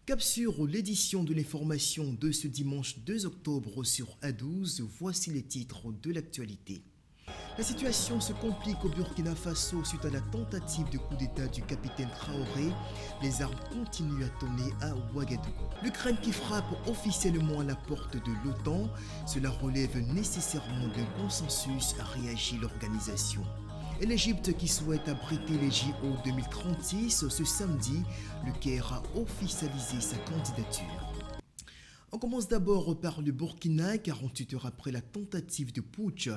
Cap sur l'édition de l'information de ce dimanche 2 octobre sur A12, voici les titres de l'actualité. La situation se complique au Burkina Faso suite à la tentative de coup d'État du capitaine Traoré. Les armes continuent à tonner à Ouagadougou. L'Ukraine qui frappe officiellement à la porte de l'OTAN. Cela relève nécessairement d'un consensus, a réagi l'organisation. Et l'Égypte qui souhaite abriter les JO 2036, ce samedi, le Caire a officialisé sa candidature. On commence d'abord par le Burkina, 48 heures après la tentative de putsch.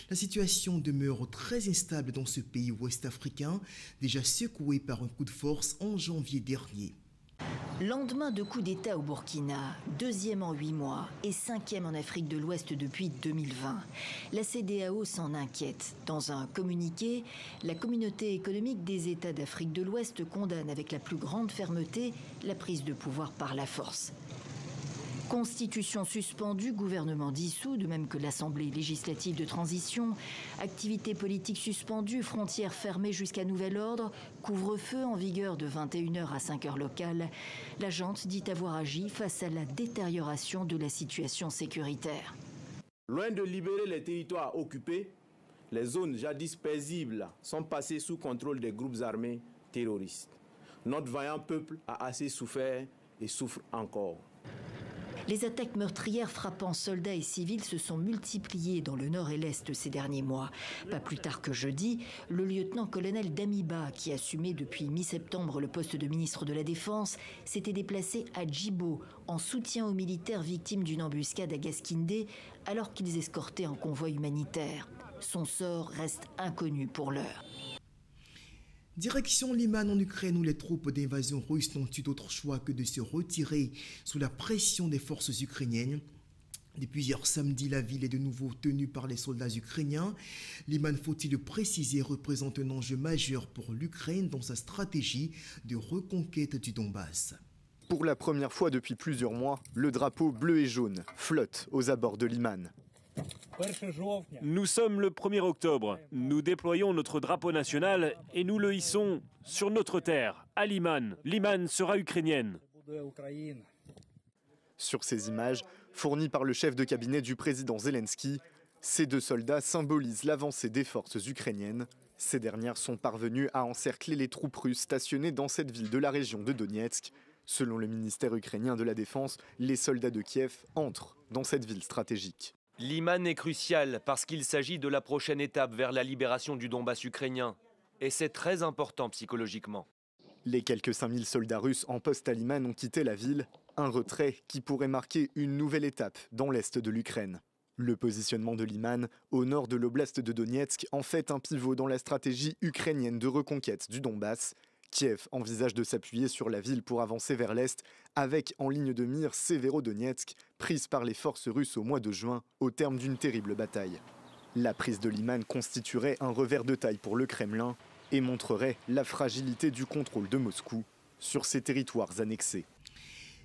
La situation demeure très instable dans ce pays ouest-africain, déjà secoué par un coup de force en janvier dernier. Lendemain de coup d'État au Burkina, deuxième en 8 mois et cinquième en Afrique de l'Ouest depuis 2020, la CEDEAO s'en inquiète. Dans un communiqué, la communauté économique des États d'Afrique de l'Ouest condamne avec la plus grande fermeté la prise de pouvoir par la force. Constitution suspendue, gouvernement dissous, de même que l'Assemblée législative de transition, activités politiques suspendues, frontières fermées jusqu'à nouvel ordre, couvre-feu en vigueur de 21h à 5h locales, la junte dit avoir agi face à la détérioration de la situation sécuritaire. Loin de libérer les territoires occupés, les zones jadis paisibles sont passées sous contrôle des groupes armés terroristes. Notre vaillant peuple a assez souffert et souffre encore. Les attaques meurtrières frappant soldats et civils se sont multipliées dans le nord et l'est ces derniers mois. Pas plus tard que jeudi, le lieutenant-colonel Damiba, qui assumait depuis mi-septembre le poste de ministre de la Défense, s'était déplacé à Djibo en soutien aux militaires victimes d'une embuscade à Gaskindé alors qu'ils escortaient un convoi humanitaire. Son sort reste inconnu pour l'heure. Direction Liman en Ukraine où les troupes d'invasion russes n'ont eu d'autre choix que de se retirer sous la pression des forces ukrainiennes. Depuis hier samedi, la ville est de nouveau tenue par les soldats ukrainiens. Liman, faut-il le préciser, représente un enjeu majeur pour l'Ukraine dans sa stratégie de reconquête du Donbass. Pour la première fois depuis plusieurs mois, le drapeau bleu et jaune flotte aux abords de Liman. Nous sommes le 1er octobre. Nous déployons notre drapeau national et nous le hissons sur notre terre, à Liman. Liman sera ukrainienne. Sur ces images, fournies par le chef de cabinet du président Zelensky, ces deux soldats symbolisent l'avancée des forces ukrainiennes. Ces dernières sont parvenues à encercler les troupes russes stationnées dans cette ville de la région de Donetsk. Selon le ministère ukrainien de la Défense, les soldats de Kiev entrent dans cette ville stratégique. Liman est crucial parce qu'il s'agit de la prochaine étape vers la libération du Donbass ukrainien. Et c'est très important psychologiquement. Les quelques 5000 soldats russes en poste à Liman ont quitté la ville, un retrait qui pourrait marquer une nouvelle étape dans l'est de l'Ukraine. Le positionnement de Liman, au nord de l'oblast de Donetsk, en fait un pivot dans la stratégie ukrainienne de reconquête du Donbass. Kiev envisage de s'appuyer sur la ville pour avancer vers l'est, avec en ligne de mire Severodonetsk, prise par les forces russes au mois de juin, au terme d'une terrible bataille. La prise de Liman constituerait un revers de taille pour le Kremlin et montrerait la fragilité du contrôle de Moscou sur ces territoires annexés.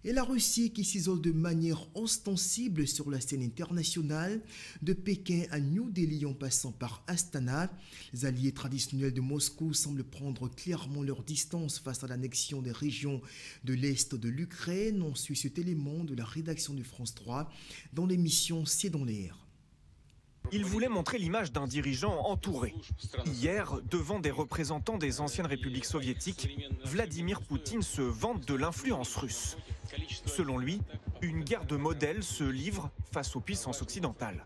Et la Russie qui s'isole de manière ostensible sur la scène internationale, de Pékin à New Delhi en passant par Astana. Les alliés traditionnels de Moscou semblent prendre clairement leur distance face à l'annexion des régions de l'Est de l'Ukraine. On suit cet élément de la rédaction de France 3 dans l'émission C'est dans l'air. Il voulait montrer l'image d'un dirigeant entouré. Hier, devant des représentants des anciennes républiques soviétiques, Vladimir Poutine se vante de l'influence russe. Selon lui, une guerre de modèles se livre face aux puissances occidentales.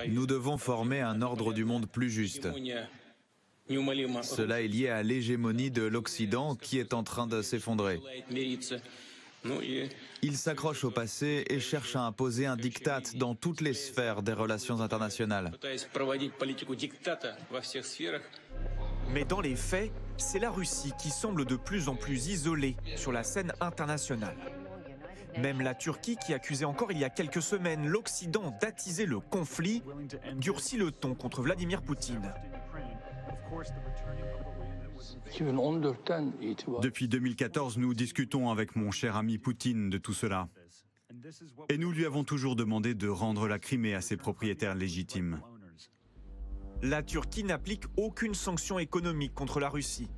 Nous devons former un ordre du monde plus juste. Cela est lié à l'hégémonie de l'Occident qui est en train de s'effondrer. Il s'accroche au passé et cherche à imposer un diktat dans toutes les sphères des relations internationales. Mais dans les faits, c'est la Russie qui semble de plus en plus isolée sur la scène internationale. Même la Turquie, qui accusait encore il y a quelques semaines l'Occident d'attiser le conflit, durcit le ton contre Vladimir Poutine. Depuis 2014, nous discutons avec mon cher ami Poutine de tout cela. Et nous lui avons toujours demandé de rendre la Crimée à ses propriétaires légitimes. La Turquie n'applique aucune sanction économique contre la Russie.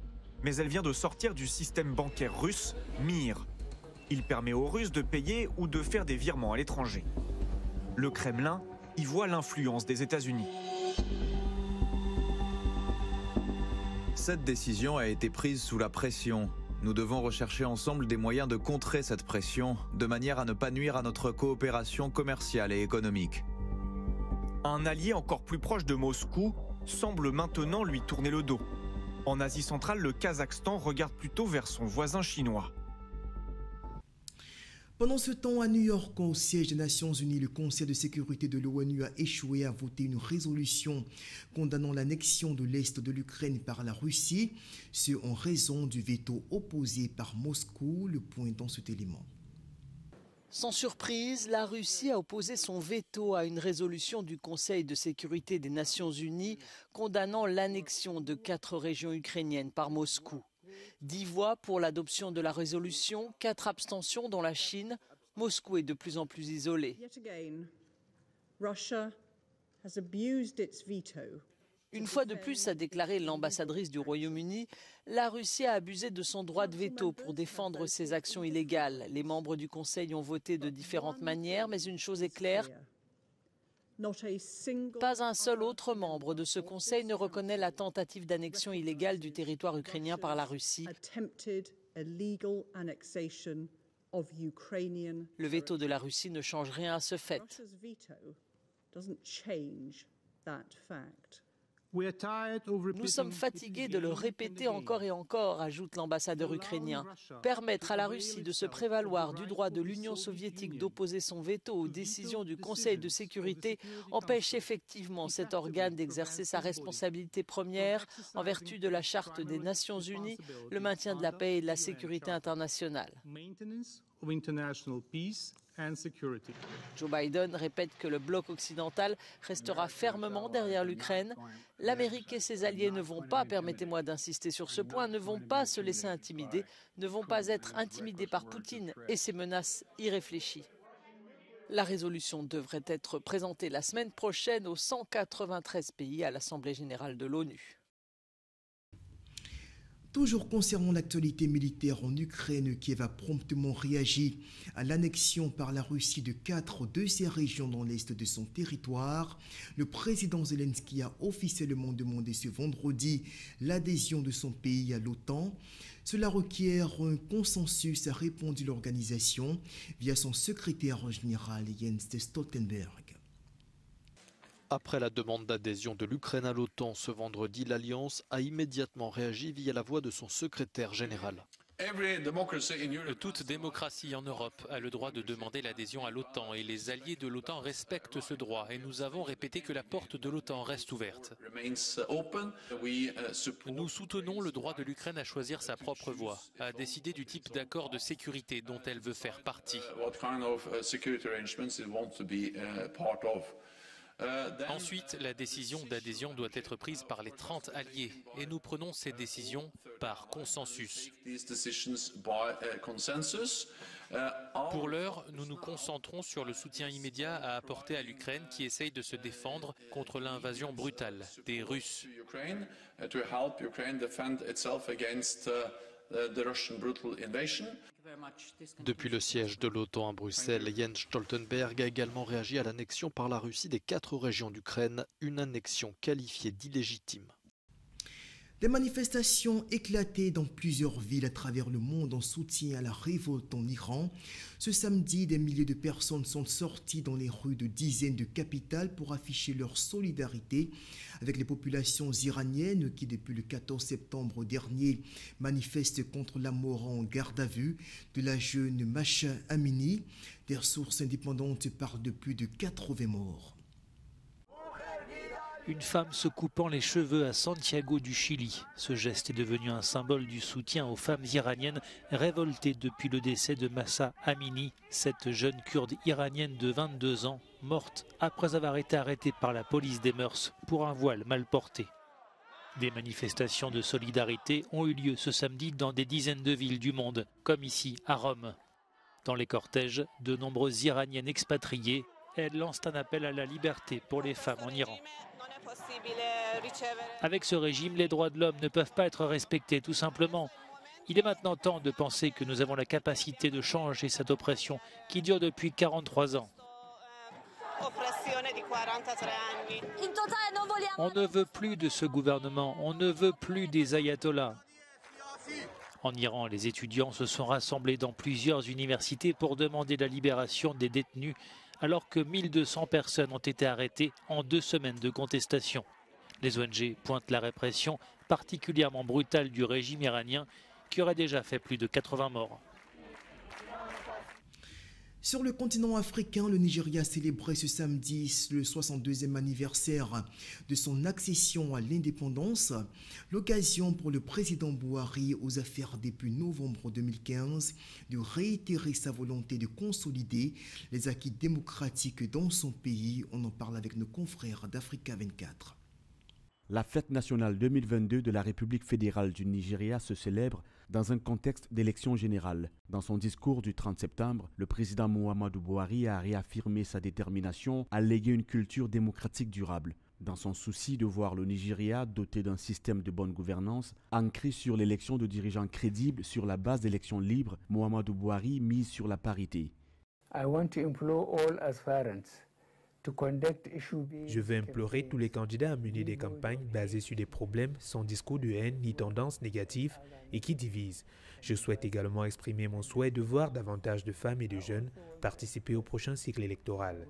mais elle vient de sortir du système bancaire russe, Mir. Il permet aux Russes de payer ou de faire des virements à l'étranger. Le Kremlin y voit l'influence des États-Unis. Cette décision a été prise sous la pression. Nous devons rechercher ensemble des moyens de contrer cette pression, de manière à ne pas nuire à notre coopération commerciale et économique. Un allié encore plus proche de Moscou semble maintenant lui tourner le dos. En Asie centrale, le Kazakhstan regarde plutôt vers son voisin chinois. Pendant ce temps, à New York, au siège des Nations Unies, le Conseil de sécurité de l'ONU a échoué à voter une résolution condamnant l'annexion de l'Est de l'Ukraine par la Russie, ce en raison du veto opposé par Moscou. Le point dans cet élément. Sans surprise, la Russie a opposé son veto à une résolution du Conseil de sécurité des Nations Unies condamnant l'annexion de 4 régions ukrainiennes par Moscou. 10 voix pour l'adoption de la résolution, 4 abstentions dont la Chine. Moscou est de plus en plus isolé. Une fois de plus, a déclaré l'ambassadrice du Royaume-Uni, la Russie a abusé de son droit de veto pour défendre ses actions illégales. Les membres du Conseil ont voté de différentes manières, mais une chose est claire, pas un seul autre membre de ce Conseil ne reconnaît la tentative d'annexion illégale du territoire ukrainien par la Russie. Le veto de la Russie ne change rien à ce fait. Nous sommes fatigués de le répéter encore et encore, ajoute l'ambassadeur ukrainien. Permettre à la Russie de se prévaloir du droit de l'Union soviétique d'opposer son veto aux décisions du Conseil de sécurité empêche effectivement cet organe d'exercer sa responsabilité première en vertu de la Charte des Nations Unies, le maintien de la paix et de la sécurité internationale. Joe Biden répète que le bloc occidental restera fermement derrière l'Ukraine. L'Amérique et ses alliés ne vont pas, permettez-moi d'insister sur ce point, ne vont pas se laisser intimider, ne vont pas être intimidés par Poutine et ses menaces irréfléchies. La résolution devrait être présentée la semaine prochaine aux 193 pays à l'Assemblée générale de l'ONU. Toujours concernant l'actualité militaire en Ukraine, Kiev a promptement réagi à l'annexion par la Russie de 4 de ses régions dans l'est de son territoire. Le président Zelensky a officiellement demandé ce vendredi l'adhésion de son pays à l'OTAN. Cela requiert un consensus, a répondu l'organisation via son secrétaire général Jens Stoltenberg. Après la demande d'adhésion de l'Ukraine à l'OTAN ce vendredi, l'Alliance a immédiatement réagi via la voix de son secrétaire général. Toute démocratie en Europe a le droit de demander l'adhésion à l'OTAN et les alliés de l'OTAN respectent ce droit et nous avons répété que la porte de l'OTAN reste ouverte. Nous soutenons le droit de l'Ukraine à choisir sa propre voie, à décider du type d'accord de sécurité dont elle veut faire partie. Ensuite, la décision d'adhésion doit être prise par les 30 alliés et nous prenons ces décisions par consensus. Pour l'heure, nous nous concentrons sur le soutien immédiat à apporter à l'Ukraine qui essaye de se défendre contre l'invasion brutale des Russes. Depuis le siège de l'OTAN à Bruxelles, Jens Stoltenberg a également réagi à l'annexion par la Russie des 4 régions d'Ukraine, une annexion qualifiée d'illégitime. Des manifestations éclatées dans plusieurs villes à travers le monde en soutien à la révolte en Iran. Ce samedi, des milliers de personnes sont sorties dans les rues de dizaines de capitales pour afficher leur solidarité avec les populations iraniennes qui, depuis le 14 septembre dernier, manifestent contre la mort en garde à vue de la jeune Mahsa Amini. Des sources indépendantes parlent de plus de 80 morts. Une femme se coupant les cheveux à Santiago du Chili. Ce geste est devenu un symbole du soutien aux femmes iraniennes révoltées depuis le décès de Mahsa Amini, cette jeune kurde iranienne de 22 ans, morte après avoir été arrêtée par la police des mœurs pour un voile mal porté. Des manifestations de solidarité ont eu lieu ce samedi dans des dizaines de villes du monde, comme ici à Rome. Dans les cortèges, de nombreuses Iraniennes expatriées elles lancent un appel à la liberté pour les femmes en Iran. Avec ce régime, les droits de l'homme ne peuvent pas être respectés, tout simplement. Il est maintenant temps de penser que nous avons la capacité de changer cette oppression qui dure depuis 43 ans. On ne veut plus de ce gouvernement, on ne veut plus des ayatollahs. En Iran, les étudiants se sont rassemblés dans plusieurs universités pour demander la libération des détenus, alors que 1200 personnes ont été arrêtées en 2 semaines de contestation. Les ONG pointent la répression particulièrement brutale du régime iranien, qui aurait déjà fait plus de 80 morts. Sur le continent africain, le Nigeria a célébré ce samedi le 62e anniversaire de son accession à l'indépendance. L'occasion pour le président Buhari, aux affaires depuis novembre 2015, de réitérer sa volonté de consolider les acquis démocratiques dans son pays. On en parle avec nos confrères d'Africa 24. La fête nationale 2022 de la République fédérale du Nigeria se célèbre dans un contexte d'élection générale. Dans son discours du 30 septembre, le président Muhammadu Buhari a réaffirmé sa détermination à léguer une culture démocratique durable. Dans son souci de voir le Nigeria doté d'un système de bonne gouvernance, ancré sur l'élection de dirigeants crédibles sur la base d'élections libres, Muhammadu Buhari mise sur la parité. Je veux implorer tous les candidats à mener des campagnes basées sur des problèmes sans discours de haine ni tendances négatives et qui divisent. Je souhaite également exprimer mon souhait de voir davantage de femmes et de jeunes participer au prochain cycle électoral.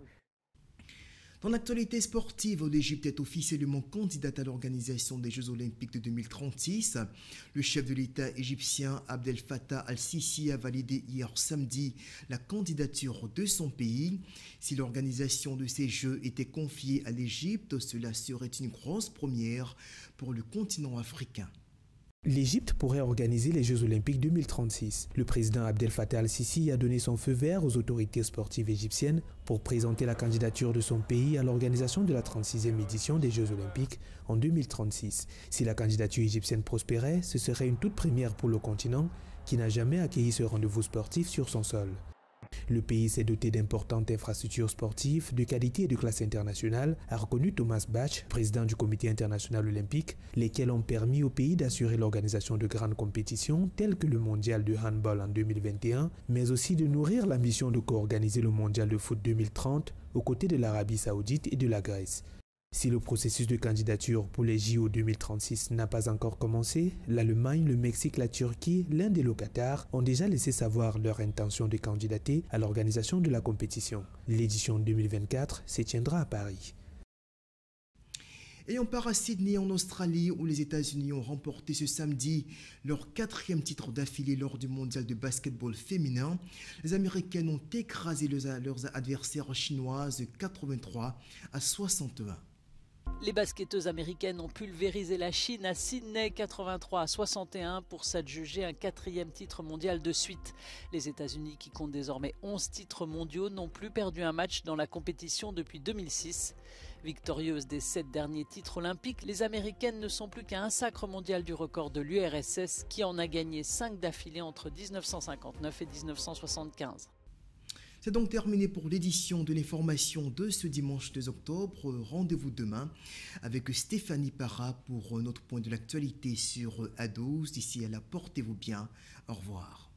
Dans l'actualité sportive, l'Égypte est officiellement candidate à l'organisation des Jeux Olympiques de 2036. Le chef de l'État égyptien Abdel Fattah al-Sisi a validé hier samedi la candidature de son pays. Si l'organisation de ces Jeux était confiée à l'Égypte, cela serait une grosse première pour le continent africain. L'Égypte pourrait organiser les Jeux Olympiques 2036. Le président Abdel Fattah al-Sisi a donné son feu vert aux autorités sportives égyptiennes pour présenter la candidature de son pays à l'organisation de la 36e édition des Jeux Olympiques en 2036. Si la candidature égyptienne prospérait, ce serait une toute première pour le continent qui n'a jamais accueilli ce rendez-vous sportif sur son sol. Le pays s'est doté d'importantes infrastructures sportives de qualité et de classe internationale, a reconnu Thomas Bach, président du Comité international olympique, lesquels ont permis au pays d'assurer l'organisation de grandes compétitions telles que le mondial de handball en 2021, mais aussi de nourrir l'ambition de co-organiser le mondial de foot 2030 aux côtés de l'Arabie saoudite et de la Grèce. Si le processus de candidature pour les JO 2036 n'a pas encore commencé, l'Allemagne, le Mexique, la Turquie, l'Inde et le Qatar ont déjà laissé savoir leur intention de candidater à l'organisation de la compétition. L'édition 2024 se tiendra à Paris. Et on part à Sydney en Australie où les États-Unis ont remporté ce samedi leur 4e titre d'affilée lors du mondial de basketball féminin. Les Américaines ont écrasé leurs adversaires chinoises 83-61. Les basketteuses américaines ont pulvérisé la Chine à Sydney 83-61 pour s'adjuger un 4e titre mondial de suite. Les États-Unis, qui comptent désormais 11 titres mondiaux, n'ont plus perdu un match dans la compétition depuis 2006. Victorieuses des 7 derniers titres olympiques, les Américaines ne sont plus qu'à un sacre mondial du record de l'URSS qui en a gagné 5 d'affilée entre 1959 et 1975. C'est donc terminé pour l'édition de l'information de ce dimanche 2 octobre. Rendez-vous demain avec Stéphanie Parra pour notre point de l'actualité sur A12. D'ici là, portez-vous bien. Au revoir.